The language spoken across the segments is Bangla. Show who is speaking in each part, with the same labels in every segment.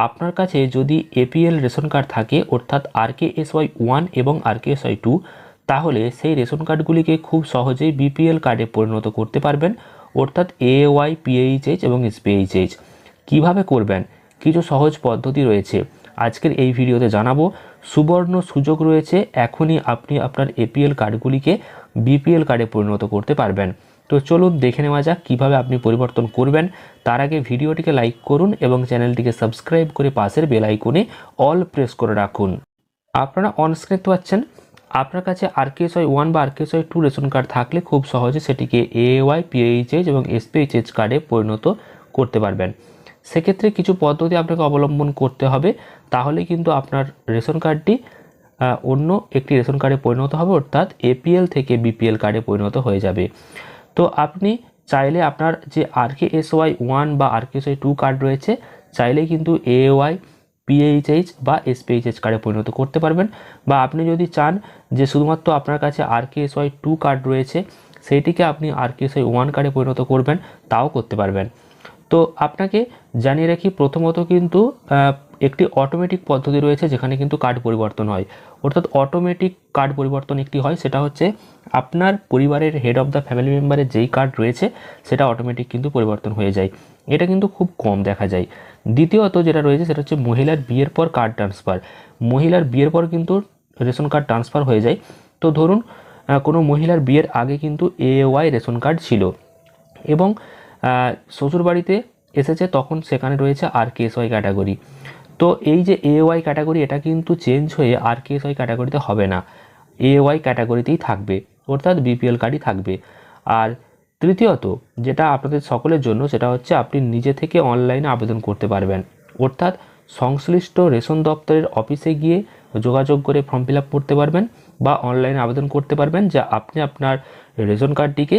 Speaker 1: আপনার কাছে যদি এপিএল রেশন কার্ড থাকে অর্থাৎ RKSY 1 এবং RKSY 2, তাহলে সেই রেশন কার্ডগুলিকে খুব সহজেই বিপিএল কার্ডে পরিণত করতে পারবেন, অর্থাৎ AOY, PHH এবং SPHH। কিভাবে করবেন, কিছু সহজ পদ্ধতি রয়েছে, আজকের এই ভিডিওতে জানাবো। সুবর্ণ সুযোগ রয়েছে, এখনই আপনি আপনার এপিএল কার্ডগুলিকে বিপিএল কার্ডে পরিণত করতে পারবেন। তো চলুন দেখে নেওয়া যাক কীভাবে আপনি পরিবর্তন করবেন। তার আগে ভিডিওটিকে লাইক করুন এবং চ্যানেলটিকে সাবস্ক্রাইব করে পাশের বেল আইকনে অল প্রেস করে রাখুন। আপনারা অনস্ক্রিন দেখতে পাচ্ছেন, আপনার কাছে RKSY 1 বা RKSY 2 রেশন কার্ড থাকলে খুব সহজে সেটিকে AOY, PHH এবং SPHH কার্ডে পরিণত করতে পারবেন। সেক্ষেত্রে কিছু পদ্ধতি আপনাকে অবলম্বন করতে হবে, তাহলে কিন্তু আপনার রেশন কার্ডটি অন্য একটি রেশন কার্ডে পরিণত হবে, অর্থাৎ এপিএল থেকে বিপিএল কার্ডে পরিণত হয়ে যাবে। তো আপনি চাইলে আপনার যে RKSY 1 বা RKSY 2 কার্ড রয়েছে, চাইলে কিন্তু AOY, PHH বা SPHH কার্ডে পরিণত করতে পারবেন। বা আপনি যদি চান যে শুধুমাত্র আপনার কাছে RKSY 2 কার্ড রয়েছে, সেইটিকে আপনি RKSY 1 কার্ডে পরিণত করবেন, তাও করতে পারবেন। তো আপনাকে জানিয়ে রাখি, প্রথমত কিন্তু একটি অটোমেটিক পদ্ধতি রয়েছে যেখানে কিন্তু কার্ড পরিবর্তন হয়, অর্থাৎ অটোমেটিক কার্ড পরিবর্তন একটি হয়, সেটা হচ্ছে আপনার পরিবারের হেড অফ দ্য ফ্যামিলি মেম্বারের যেই কার্ড রয়েছে সেটা অটোমেটিক কিন্তু পরিবর্তন হয়ে যায়। এটা কিন্তু খুব কম দেখা যায়। দ্বিতীয়ত যেটা রয়েছে সেটা হচ্ছে মহিলার বিয়ের পর কার্ড ট্রান্সফার। মহিলার বিয়ের পর কিন্তু রেশন কার্ড ট্রান্সফার হয়ে যায়। তো ধরুন কোনো মহিলার বিয়ের আগে কিন্তু AOY রেশন কার্ড ছিল এবং শ্বশুরবাড়িতে এসেছে, তখন সেখানে রয়েছে RKSY ক্যাটাগরি। তো এই যে AOY ক্যাটাগরি, এটা কিন্তু চেঞ্জ হয়ে RKSY ক্যাটাগরিতে হবে না, AOY ক্যাটাগরিতেই থাকবে, অর্থাৎ বিপিএল কার্ডই থাকবে। আর তৃতীয়ত যেটা আপনাদের সকলের জন্য, সেটা হচ্ছে আপনি নিজে থেকে অনলাইনে আবেদন করতে পারবেন, অর্থাৎ সংশ্লিষ্ট রেশন দপ্তরের অফিসে গিয়ে যোগাযোগ করে ফর্ম ফিল আপ করতে পারবেন বা অনলাইনে আবেদন করতে পারবেন যে আপনি আপনার রেশন কার্ডটিকে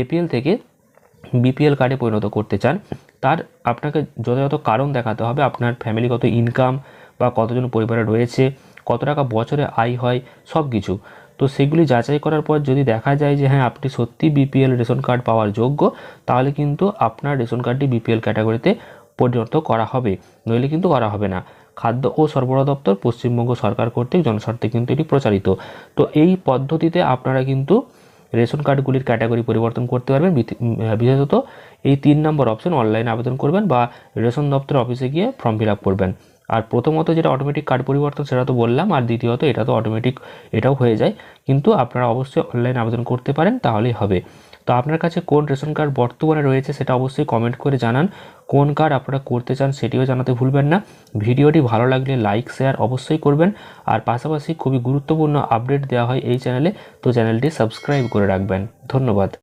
Speaker 1: এপিএল থেকে বিপিএল কার্ডে পরিণত করতে চান। তার আপনাকে যথাযথ কারণ দেখাতে হবে, আপনার ফ্যামিলিগত ইনকাম বা কতজন পরিবারে রয়েছে, কত টাকা বছরে আয় হয়, সব কিছু। তো সেগুলি যাচাই করার পর যদি দেখা যায় যে হ্যাঁ আপনি সত্যি বিপিএল রেশন কার্ড পাওয়ার যোগ্য, তাহলে কিন্তু আপনার রেশন কার্ডটি বিপিএল ক্যাটাগরিতে পরিণত করা হবে, নইলে কিন্তু করা হবে না। খাদ্য ও সরবরাহ দপ্তর, পশ্চিমবঙ্গ সরকার কর্তৃক জনস্বার্থে কিন্তু এটি প্রচারিত। তো এই পদ্ধতিতে আপনারা কিন্তু রেশন কার্ডগুলির ক্যাটাগরি পরিবর্তন করতে পারবেন। বিশেষত এই 3 নম্বর অপশন, অনলাইনে আবেদন করবেন বা রেশন দপ্তর অফিসে গিয়ে ফর্ম ফিল আপ করবেন। আর প্রথমত যেটা অটোমেটিক কার্ড পরিবর্তন সেটা তো বললাম, আর দ্বিতীয়ত এটা তো অটোমেটিক, এটাও হয়ে যায়, কিন্তু আপনারা অবশ্যই অনলাইনে আবেদন করতে পারেন, তাহলেই হবে। তো আপনার কাছে কোন রেশন কার্ড বর্তমানে রয়েছে সেটা অবশ্যই কমেন্ট করে জানান। কোন কার্ড আপনারা করতে চান সেটিও জানাতে ভুলবেন না। ভিডিওটি ভালো লাগলে লাইক শেয়ার অবশ্যই করবেন। আর পাশাপাশি খুবই গুরুত্বপূর্ণ আপডেট দেওয়া হয় এই চ্যানেলে, তো চ্যানেলটি সাবস্ক্রাইব করে রাখবেন। ধন্যবাদ।